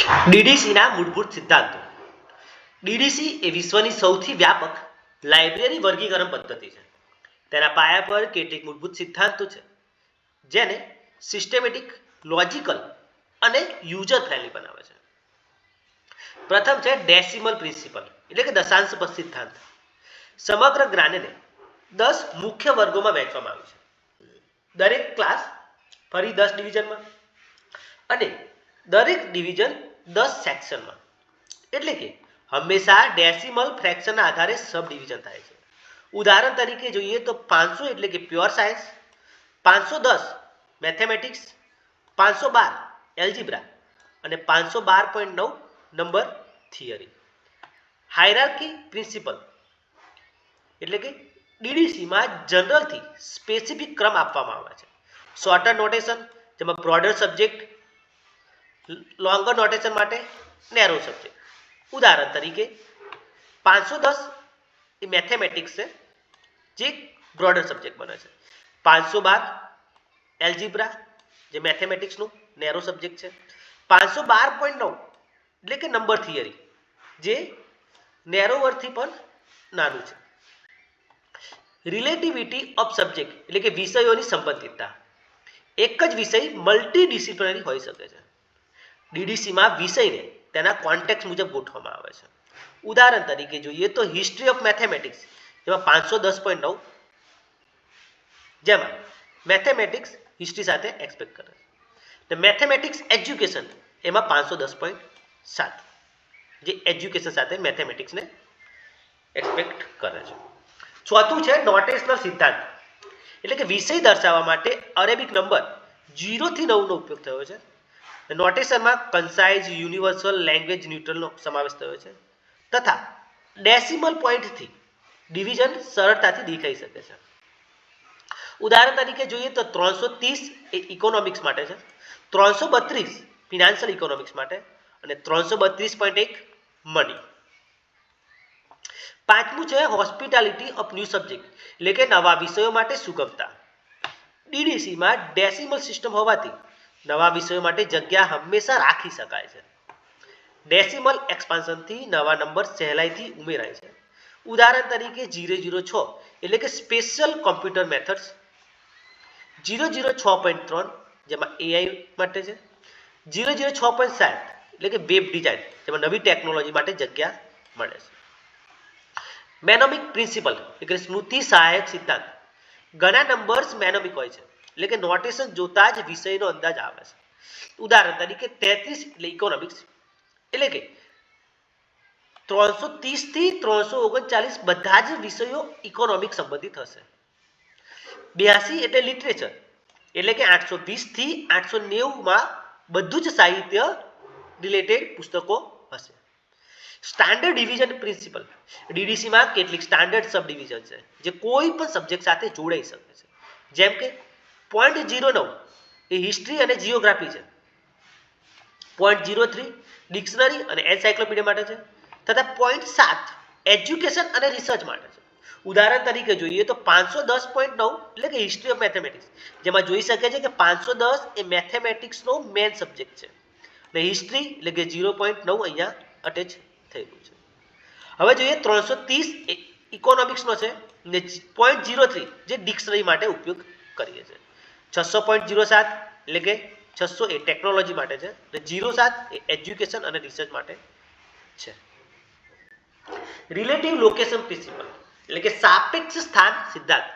ડીડીસીના મૂળભૂત સિદ્ધાંતો. ડીડીસી એ વિશ્વની સૌથી વ્યાપક લાઇબ્રેરી વર્ગીકરણ પદ્ધતિ છે. તેના પાયા પર કેટલીક મૂળભૂત સિદ્ધાંતો છે જેને સિસ્ટેમેટિક, લોજિકલ અને યુઝર ફ્રેન્ડલી બનાવે છે. પ્રથમ છે ડેસિમલ પ્રિન્સિપલ એટલે કે દશાંશ પદ સિદ્ધાંત. સમગ્ર જ્ઞાનને 10 મુખ્ય વર્ગોમાં વહેંચવામાં આવ્યું છે. દરેક ક્લાસ ફરી 10 ડિવિઝનમાં અને દરેક ડિવિઝન 10 સેક્શનમાં. એટલે કે હંમેશા ડેસિમલ ફ્રેક્શનના આધારે સબ ડિવિઝન થાય છે. ઉદાહરણ તરીકે જોઈએ તો 500 એટલે કે પ્યોર સાયન્સ, 510 મેથેમેટિક્સ, 512 એલ્જીબ્રા અને 512.9 નંબર થિયરી. હાયરાર્કી પ્રિન્સિપલ એટલે કે ડીડીસીમાં જનરલથી સ્પેસિફિક ક્રમ આપવામાં આવે છે. શોર્ટર નોટેશન જેમાં બ્રોડર સબ્જેક્ટ, લોંગર નોટેશન માટે નેરો સબ્જેક્ટ. ઉદાહરણ તરીકે 510 એ મેથેમેટિક્સ છે જે બ્રોડર સબ્જેક્ટ બને છે. 512 એલ્જીબ્રા જે મેથેમેટિક્સનું નેરો સબ્જેક્ટ છે. 512.9 એટલે કે નંબર થિયરી જે નેરોવરથી પણ નાનું છે. રિલેટિવિટી ઓફ સબ્જેક્ટ એટલે કે વિષયોની સંબંધિતતા. એક જ વિષય મલ્ટી ડિસિપ્લિનરી હોઈ શકે છે. ડીડીસીમાં વિષયને તેના કોન્ટેક્ટ મુજબ ગોઠવવામાં આવે છે. ઉદાહરણ તરીકે જોઈએ તો હિસ્ટ્રી ઓફ મેથેમેટિક્સ જેમાં 510.9 જેમાં મેથેમેટિક્સ હિસ્ટ્રી સાથે એક્સપેક્ટ કરે છે. મેથેમેટિક્સ એજ્યુકેશન એમાં 510.7 જે એજ્યુકેશન સાથે મેથેમેટિક્સને એક્સપેક્ટ કરે છે. ચોથું છે નોટેશનલ સિદ્ધાંત એટલે કે વિષય દર્શાવવા માટે અરેબિક નંબર 0 થી 9 નો ઉપયોગ થયો છે. નોટેશનમાં કન્સાઇઝ, યુનિવર્સલ, લેંગ્વેજ ન્યુટ્રલનો સમાવેશ થયો છે તથા ડેસિમલ પોઇન્ટથી ડિવિઝન સરળતાથી દેખાઈ શકે છે. ઉદાહરણ તરીકે જોઈએ તો 330 એ ઇકોનોમિક્સ માટે છે, 332 ફિનાન્શિયલ ઇકોનોમિક્સ માટે અને 332.1 મની. પાંચમું છે હોસ્પિટાલિટી ઓફ ન્યૂ સબ્જેક્ટ એટલે કે નવા વિષયો માટે સુગમતા. ડીડીસીમાં ડેસિમલ સિસ્ટમ હોવાથી નવા વિષયો માટે જગ્યા હંમેશા રાખી શકાય છે. ડેસિમલ એક્સપાન્શનથી નવા નંબર સહેલાઈથી ઉમેરાય છે. ઉદાહરણ તરીકે 006 એટલે કે સ્પેશિયલ કોમ્પ્યુટર મેથડ્સ, 006.3 જેમાં એઆઈ માટે છે, 006.7 એટલે કે વેબ ડિઝાઇન જેમાં નવી ટેકનોલોજી માટે જગ્યા મળે છે. મેનોમિક પ્રિન્સિપલ એટલે કે સ્મૃતિ સહાયક સિદ્ધાંત. ઘણા નંબર્સ મેનોમિક હોય છે એટલે કે નોટેશન જોતા જ વિષયનો અંદાજ આવે છે. ઉદાહરણ તરીકે 33 એટલે ઇકોનોમિક્સ એટલે કે 330 થી 339 બધા જ વિષયો ઇકોનોમિક સંબંધિત હશે. 82 એટલે લિટરેચર એટલે કે 820 થી 890 માં બધું જ સાહિત્ય રિલેટેડ પુસ્તકો હશે. Standard division principal. ડીડીસીમાં કેટલીક સ્ટાન્ડર્ડ સબ ડિવિઝન છે જે કોઈ પણ સબ્જેક્ટ સાથે જોડાઈ શકે છે. જેમ કે 0.09 એ હિસ્ટ્રી અને જીઓગ્રાફી છે, 0.03 ડિક્શનરી અને એન્સાઇક્લોપીડિયા માટે છે તથા 0.7 એજ્યુકેશન અને રિસર્ચ માટે છે. ઉદાહરણ તરીકે જોઈએ તો 510.9 એટલે કે હિસ્ટ્રી ઓફ મેથેમેટિક્સ જેમાં જોઈ શકે છે કે 510 એ મેથેમેટિક્સનો મેઇન સબ્જેક્ટ છે અને હિસ્ટ્રી એટલે કે 0.9 અહીંયા અટેચ થયેલું છે. હવે જોઈએ 330 ઇકોનોમિક્સનો છે ને 0.03 જે ડિક્શનરી માટે ઉપયોગ કરીએ છીએ. 600.07 એટલે કે 600 એ ટેકનોલોજી માટે છે અને 07 એ એજ્યુકેશન અને રિસર્ચ માટે છે. રિલેટિવ લોકેશન પ્રિન્સિપલ એટલે કે સાપેક્ષ સ્થાન સિદ્ધાંત.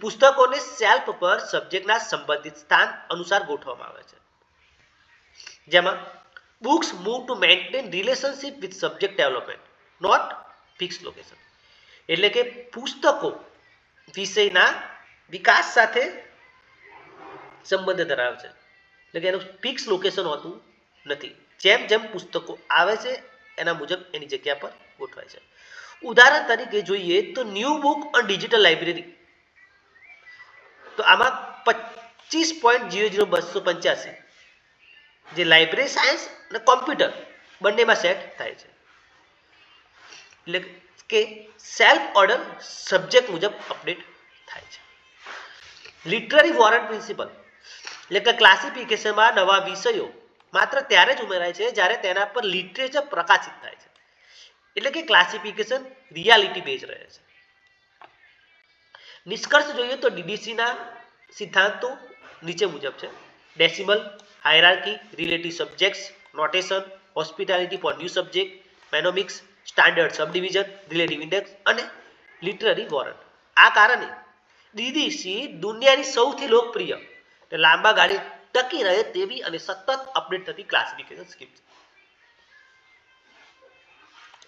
પુસ્તકોને શેલ્ફ પર સબ્જેક્ટના સંબંધિત સ્થાન અનુસાર ગોઠવવામાં આવે છે. જેમાં books move to maintain relationship with subject development, not fixed location. એટલે કે પુસ્તકો વિષયના વિકાસ સાથે સંબંધ ધરાવે છે એટલે કે એનું ફિક્સ લોકેશન હોતું નથી. જેમ જેમ પુસ્તકો આવે છે એના મુજબ એની જગ્યા પર ગોઠવાય છે. ઉદાહરણ તરીકે જોઈએ તો new book on digital library તો આમાં 25.00285 જે લાઇબ્રેરી સાયન્સ અને કોમ્પ્યુટર બંનેમાં સેટ થાય છે. એટલે કે સેલ્ફ ઓર્ડર સબ્જેક્ટ મુજબ અપડેટ થાય છે. લિટરરી વોરંટ પ્રિન્સિપલ એટલે કે ક્લાસિફિકેશનમાં નવા વિષયો માત્ર ત્યારે જ ઉમેરાય છે જ્યારે તેના પર લિટરેચર પ્રકાશિત થાય છે. એટલે કે ક્લાસિફિકેશન રિયાલિટી બેઝ રહે છે. નિષ્કર્ષ જોઈએ તો ડીડીસીના સિદ્ધાંતો નીચે મુજબ છે: decimal, hierarchy, relative subjects, notation, hospitality for new subject, mnemonics, standard subdivision, relative index અને લિટરરી વોરન્ટ. આ કારણે ડીડીસી દુનિયાની સૌથી લોકપ્રિય લાંબા ગાળે ટકી રહે તેવી અને સતત અપડેટ થતી ક્લાસિફિકેશન સ્કીમ છે.